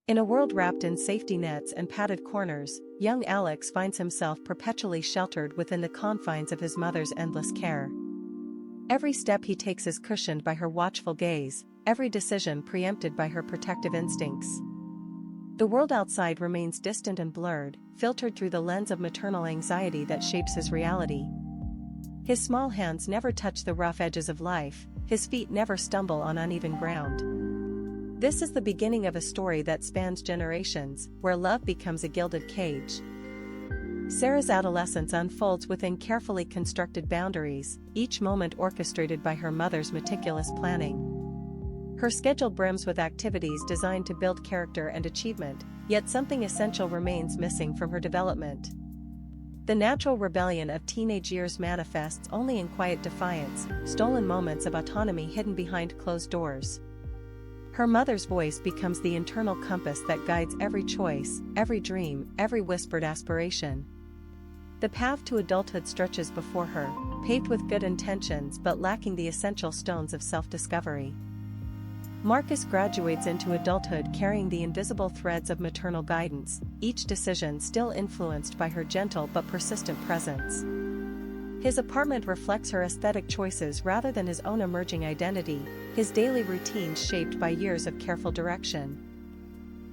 In a world wrapped in safety nets and padded corners, young Alex finds himself perpetually sheltered within the confines of his mother's endless care. Every step he takes is cushioned by her watchful gaze, every decision preempted by her protective instincts. The world outside remains distant and blurred, filtered through the lens of maternal anxiety that shapes his reality. His small hands never touch the rough edges of life, his feet never stumble on uneven ground. This is the beginning of a story that spans generations, where love becomes a gilded cage. Sarah's adolescence unfolds within carefully constructed boundaries, each moment orchestrated by her mother's meticulous planning. Her schedule brims with activities designed to build character and achievement, yet something essential remains missing from her development. The natural rebellion of teenage years manifests only in quiet defiance, stolen moments of autonomy hidden behind closed doors. Her mother's voice becomes the internal compass that guides every choice, every dream, every whispered aspiration. The path to adulthood stretches before her, paved with good intentions but lacking the essential stones of self-discovery. Marcus graduates into adulthood carrying the invisible threads of maternal guidance, each decision still influenced by her gentle but persistent presence. His apartment reflects her aesthetic choices rather than his own emerging identity, his daily routines shaped by years of careful direction.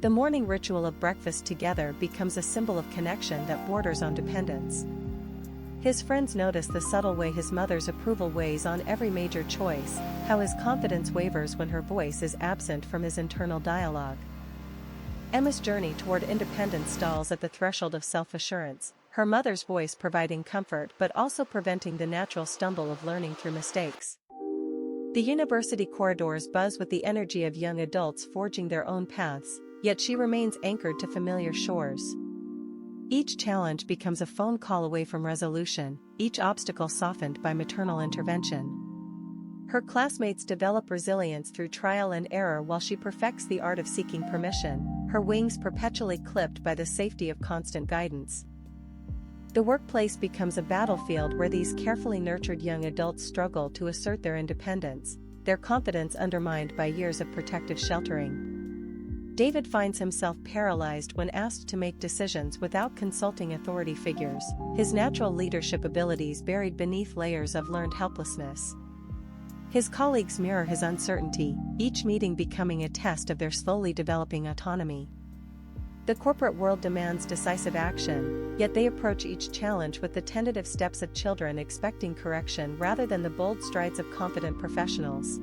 The morning ritual of breakfast together becomes a symbol of connection that borders on dependence. His friends notice the subtle way his mother's approval weighs on every major choice, how his confidence wavers when her voice is absent from his internal dialogue. Emma's journey toward independence stalls at the threshold of self-assurance, her mother's voice providing comfort but also preventing the natural stumble of learning through mistakes. The university corridors buzz with the energy of young adults forging their own paths, yet she remains anchored to familiar shores. Each challenge becomes a phone call away from resolution, each obstacle softened by maternal intervention. Her classmates develop resilience through trial and error while she perfects the art of seeking permission, her wings perpetually clipped by the safety of constant guidance. The workplace becomes a battlefield where these carefully nurtured young adults struggle to assert their independence, their confidence undermined by years of protective sheltering. David finds himself paralyzed when asked to make decisions without consulting authority figures, his natural leadership abilities buried beneath layers of learned helplessness. His colleagues mirror his uncertainty, each meeting becoming a test of their slowly developing autonomy. The corporate world demands decisive action, yet they approach each challenge with the tentative steps of children expecting correction rather than the bold strides of confident professionals.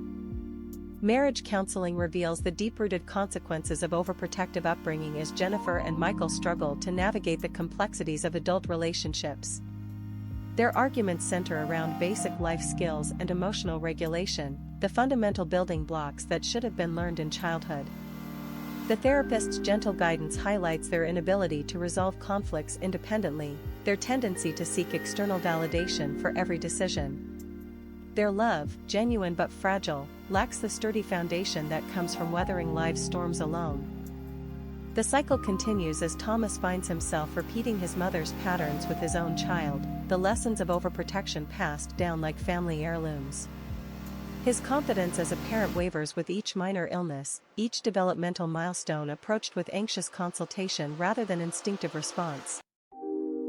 Marriage counseling reveals the deep-rooted consequences of overprotective upbringing as Jennifer and Michael struggle to navigate the complexities of adult relationships. Their arguments center around basic life skills and emotional regulation, the fundamental building blocks that should have been learned in childhood. The therapist's gentle guidance highlights their inability to resolve conflicts independently, their tendency to seek external validation for every decision. Their love, genuine but fragile, lacks the sturdy foundation that comes from weathering life's storms alone. The cycle continues as Thomas finds himself repeating his mother's patterns with his own child, the lessons of overprotection passed down like family heirlooms. His confidence as a parent wavers with each minor illness, each developmental milestone approached with anxious consultation rather than instinctive response.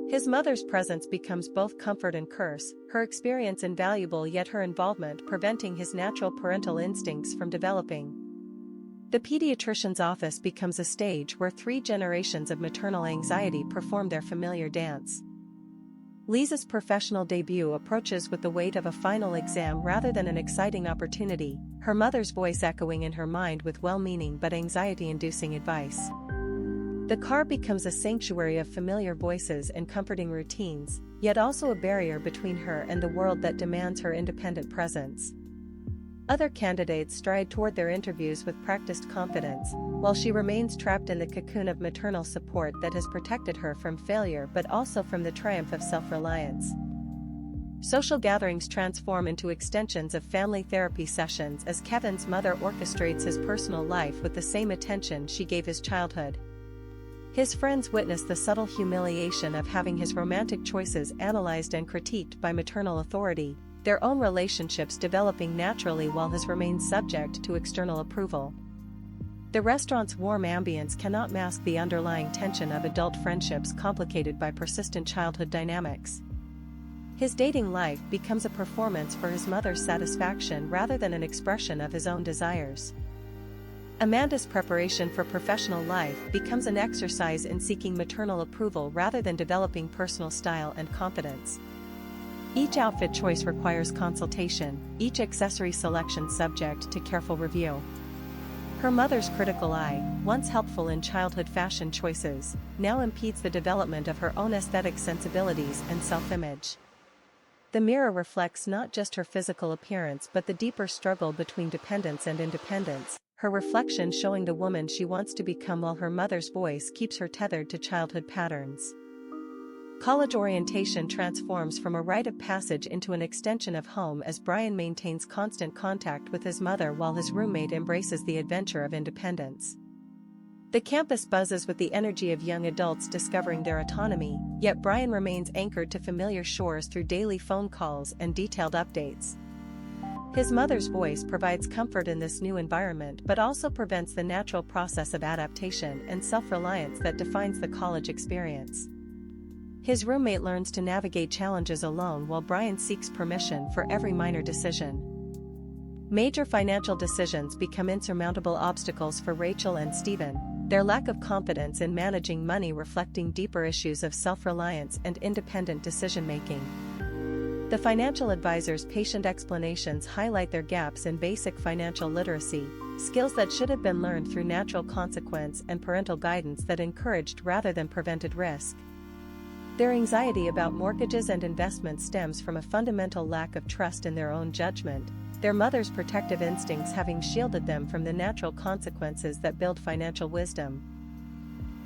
His mother's presence becomes both comfort and curse, her experience invaluable yet her involvement preventing his natural parental instincts from developing. The pediatrician's office becomes a stage where 3 generations of maternal anxiety perform their familiar dance. Lisa's professional debut approaches with the weight of a final exam rather than an exciting opportunity, her mother's voice echoing in her mind with well-meaning but anxiety-inducing advice. The car becomes a sanctuary of familiar voices and comforting routines, yet also a barrier between her and the world that demands her independent presence. Other candidates stride toward their interviews with practiced confidence, while she remains trapped in the cocoon of maternal support that has protected her from failure but also from the triumph of self-reliance. Social gatherings transform into extensions of family therapy sessions as Kevin's mother orchestrates his personal life with the same attention she gave his childhood. His friends witness the subtle humiliation of having his romantic choices analyzed and critiqued by maternal authority, their own relationships developing naturally while his remains subject to external approval. The restaurant's warm ambience cannot mask the underlying tension of adult friendships complicated by persistent childhood dynamics. His dating life becomes a performance for his mother's satisfaction rather than an expression of his own desires. Amanda's preparation for professional life becomes an exercise in seeking maternal approval rather than developing personal style and confidence. Each outfit choice requires consultation, each accessory selection subject to careful review. Her mother's critical eye, once helpful in childhood fashion choices, now impedes the development of her own aesthetic sensibilities and self-image. The mirror reflects not just her physical appearance but the deeper struggle between dependence and independence, her reflection showing the woman she wants to become while her mother's voice keeps her tethered to childhood patterns. College orientation transforms from a rite of passage into an extension of home as Brian maintains constant contact with his mother while his roommate embraces the adventure of independence. The campus buzzes with the energy of young adults discovering their autonomy, yet Brian remains anchored to familiar shores through daily phone calls and detailed updates. His mother's voice provides comfort in this new environment but also prevents the natural process of adaptation and self-reliance that defines the college experience. His roommate learns to navigate challenges alone while Brian seeks permission for every minor decision. Major financial decisions become insurmountable obstacles for Rachel and Stephen, their lack of confidence in managing money reflecting deeper issues of self-reliance and independent decision-making. The financial advisor's patient explanations highlight their gaps in basic financial literacy, skills that should have been learned through natural consequence and parental guidance that encouraged rather than prevented risk. Their anxiety about mortgages and investments stems from a fundamental lack of trust in their own judgment, their mother's protective instincts having shielded them from the natural consequences that build financial wisdom.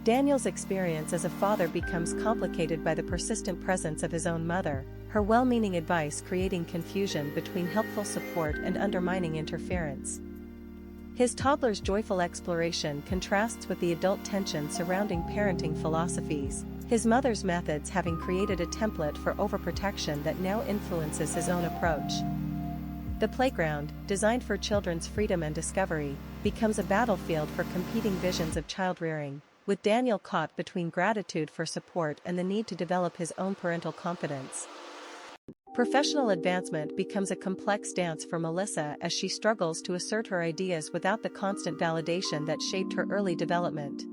Daniel's experience as a father becomes complicated by the persistent presence of his own mother, her well-meaning advice creating confusion between helpful support and undermining interference. His toddler's joyful exploration contrasts with the adult tension surrounding parenting philosophies, his mother's methods having created a template for overprotection that now influences his own approach. The playground, designed for children's freedom and discovery, becomes a battlefield for competing visions of child-rearing, with Daniel caught between gratitude for support and the need to develop his own parental confidence. Professional advancement becomes a complex dance for Melissa as she struggles to assert her ideas without the constant validation that shaped her early development.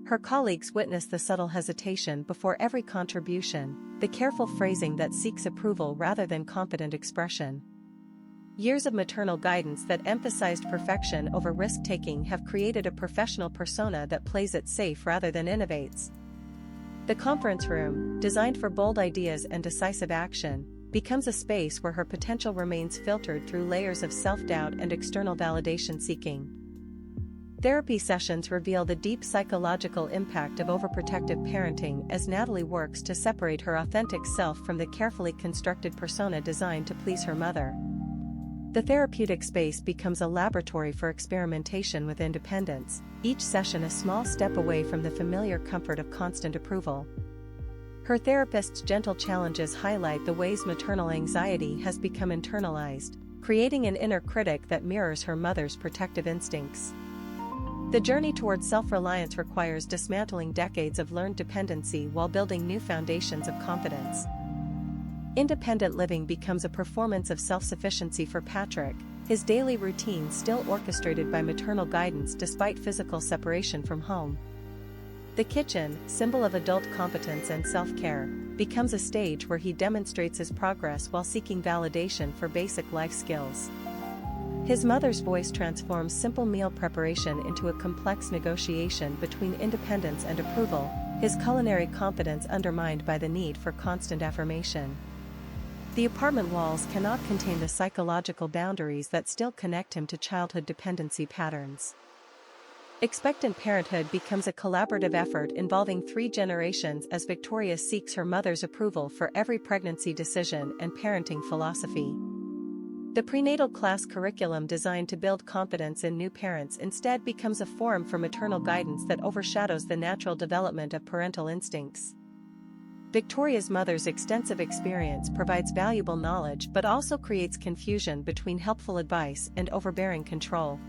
Her colleagues witness the subtle hesitation before every contribution, the careful phrasing that seeks approval rather than confident expression. Years of maternal guidance that emphasized perfection over risk-taking have created a professional persona that plays it safe rather than innovates. The conference room, designed for bold ideas and decisive action, becomes a space where her potential remains filtered through layers of self-doubt and external validation seeking. Therapy sessions reveal the deep psychological impact of overprotective parenting as Natalie works to separate her authentic self from the carefully constructed persona designed to please her mother. The therapeutic space becomes a laboratory for experimentation with independence, each session a small step away from the familiar comfort of constant approval. Her therapist's gentle challenges highlight the ways maternal anxiety has become internalized, creating an inner critic that mirrors her mother's protective instincts. The journey toward self-reliance requires dismantling decades of learned dependency while building new foundations of confidence. Independent living becomes a performance of self-sufficiency for Patrick, his daily routine still orchestrated by maternal guidance despite physical separation from home. The kitchen, symbol of adult competence and self-care, becomes a stage where he demonstrates his progress while seeking validation for basic life skills. His mother's voice transforms simple meal preparation into a complex negotiation between independence and approval, his culinary confidence undermined by the need for constant affirmation. The apartment walls cannot contain the psychological boundaries that still connect him to childhood dependency patterns. Expectant parenthood becomes a collaborative effort involving 3 generations as Victoria seeks her mother's approval for every pregnancy decision and parenting philosophy. The prenatal class curriculum designed to build confidence in new parents instead becomes a forum for maternal guidance that overshadows the natural development of parental instincts. Victoria's mother's extensive experience provides valuable knowledge but also creates confusion between helpful advice and overbearing control.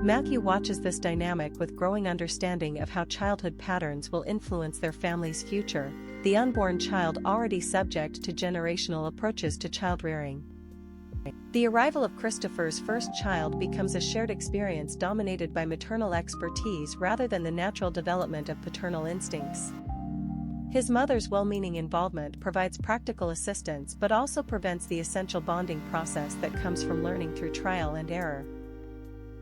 Matthew watches this dynamic with growing understanding of how childhood patterns will influence their family's future, the unborn child already subject to generational approaches to child-rearing. The arrival of Christopher's first child becomes a shared experience dominated by maternal expertise rather than the natural development of paternal instincts. His mother's well-meaning involvement provides practical assistance but also prevents the essential bonding process that comes from learning through trial and error.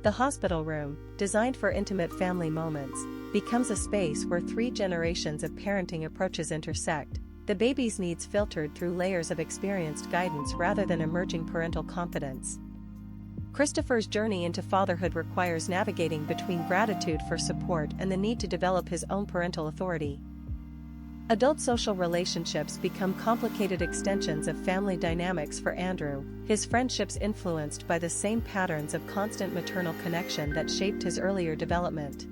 The hospital room, designed for intimate family moments, becomes a space where 3 generations of parenting approaches intersect, the baby's needs filtered through layers of experienced guidance rather than emerging parental confidence. Christopher's journey into fatherhood requires navigating between gratitude for support and the need to develop his own parental authority. Adult social relationships become complicated extensions of family dynamics for Andrew, his friendships influenced by the same patterns of constant maternal connection that shaped his earlier development.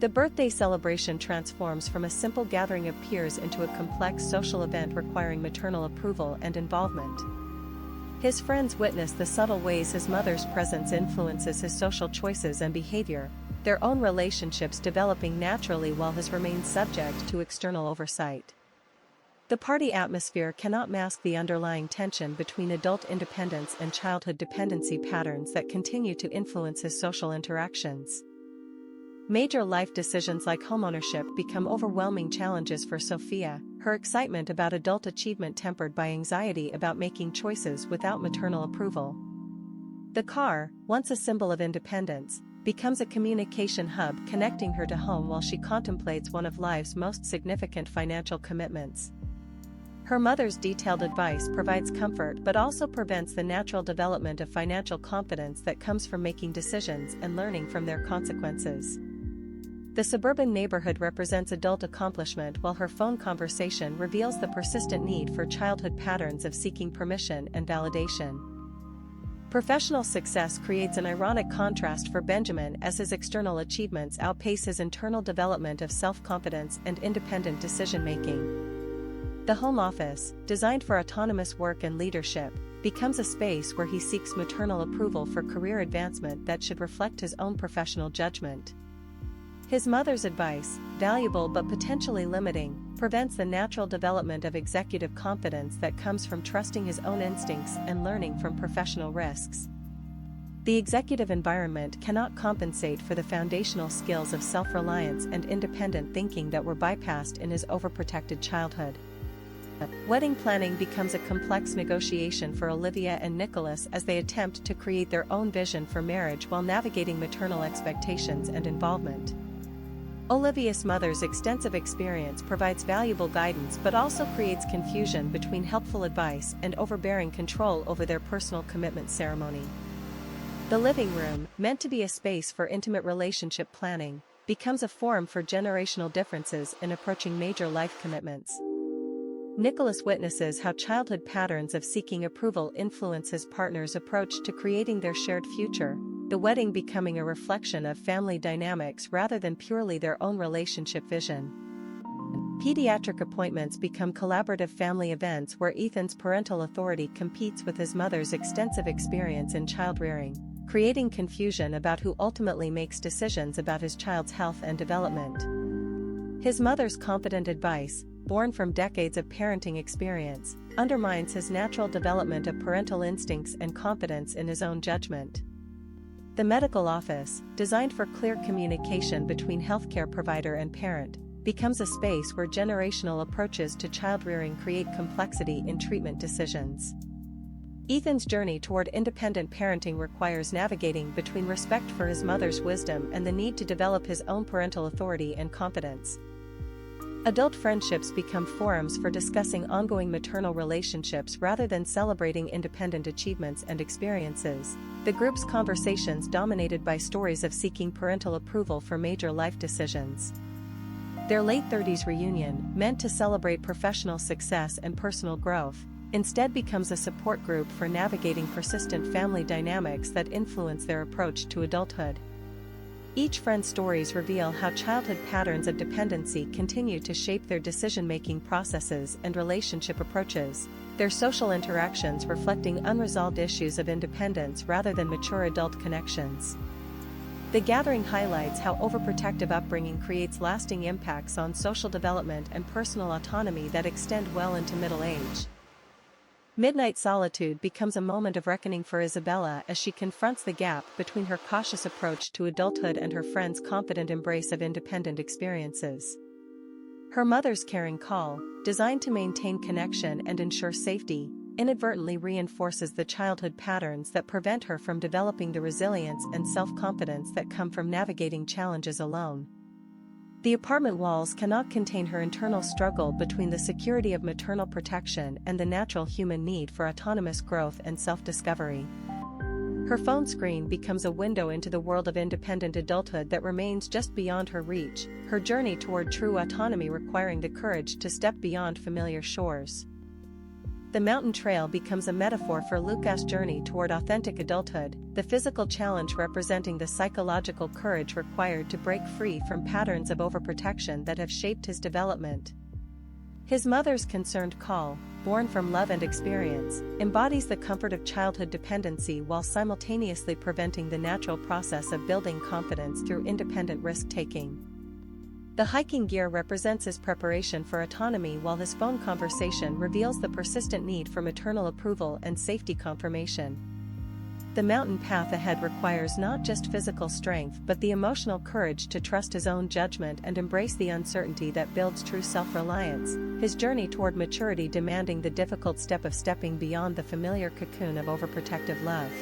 The birthday celebration transforms from a simple gathering of peers into a complex social event requiring maternal approval and involvement. His friends witness the subtle ways his mother's presence influences his social choices and behavior, their own relationships developing naturally while his remains subject to external oversight. The party atmosphere cannot mask the underlying tension between adult independence and childhood dependency patterns that continue to influence his social interactions. Major life decisions like homeownership become overwhelming challenges for Sophia, her excitement about adult achievement tempered by anxiety about making choices without maternal approval. The car, once a symbol of independence, becomes a communication hub connecting her to home while she contemplates one of life's most significant financial commitments. Her mother's detailed advice provides comfort but also prevents the natural development of financial confidence that comes from making decisions and learning from their consequences. The suburban neighborhood represents adult accomplishment while her phone conversation reveals the persistent need for childhood patterns of seeking permission and validation. Professional success creates an ironic contrast for Benjamin as his external achievements outpace his internal development of self-confidence and independent decision-making. The home office, designed for autonomous work and leadership, becomes a space where he seeks maternal approval for career advancement that should reflect his own professional judgment. His mother's advice, valuable but potentially limiting, prevents the natural development of executive confidence that comes from trusting his own instincts and learning from professional risks. The executive environment cannot compensate for the foundational skills of self-reliance and independent thinking that were bypassed in his overprotected childhood. Wedding planning becomes a complex negotiation for Olivia and Nicholas as they attempt to create their own vision for marriage while navigating maternal expectations and involvement. Olivia's mother's extensive experience provides valuable guidance but also creates confusion between helpful advice and overbearing control over their personal commitment ceremony. The living room, meant to be a space for intimate relationship planning, becomes a forum for generational differences in approaching major life commitments. Nicholas witnesses how childhood patterns of seeking approval influence his partner's approach to creating their shared future, the wedding becoming a reflection of family dynamics rather than purely their own relationship vision. Pediatric appointments become collaborative family events where Ethan's parental authority competes with his mother's extensive experience in child-rearing, creating confusion about who ultimately makes decisions about his child's health and development. His mother's confident advice, born from decades of parenting experience, undermines his natural development of parental instincts and confidence in his own judgment. The medical office, designed for clear communication between healthcare provider and parent, becomes a space where generational approaches to child-rearing create complexity in treatment decisions. Ethan's journey toward independent parenting requires navigating between respect for his mother's wisdom and the need to develop his own parental authority and confidence. Adult friendships become forums for discussing ongoing maternal relationships rather than celebrating independent achievements and experiences, the group's conversations dominated by stories of seeking parental approval for major life decisions. Their late 30s reunion, meant to celebrate professional success and personal growth, instead becomes a support group for navigating persistent family dynamics that influence their approach to adulthood. Each friend's stories reveal how childhood patterns of dependency continue to shape their decision-making processes and relationship approaches, their social interactions reflecting unresolved issues of independence rather than mature adult connections. The gathering highlights how overprotective upbringing creates lasting impacts on social development and personal autonomy that extend well into middle age. Midnight solitude becomes a moment of reckoning for Isabella as she confronts the gap between her cautious approach to adulthood and her friend's confident embrace of independent experiences. Her mother's caring call, designed to maintain connection and ensure safety, inadvertently reinforces the childhood patterns that prevent her from developing the resilience and self-confidence that come from navigating challenges alone. The apartment walls cannot contain her internal struggle between the security of maternal protection and the natural human need for autonomous growth and self-discovery. Her phone screen becomes a window into the world of independent adulthood that remains just beyond her reach, her journey toward true autonomy requiring the courage to step beyond familiar shores. The mountain trail becomes a metaphor for Luca's journey toward authentic adulthood, the physical challenge representing the psychological courage required to break free from patterns of overprotection that have shaped his development. His mother's concerned call, born from love and experience, embodies the comfort of childhood dependency while simultaneously preventing the natural process of building confidence through independent risk-taking. The hiking gear represents his preparation for autonomy while his phone conversation reveals the persistent need for maternal approval and safety confirmation. The mountain path ahead requires not just physical strength but the emotional courage to trust his own judgment and embrace the uncertainty that builds true self-reliance, his journey toward maturity demanding the difficult step of stepping beyond the familiar cocoon of overprotective love.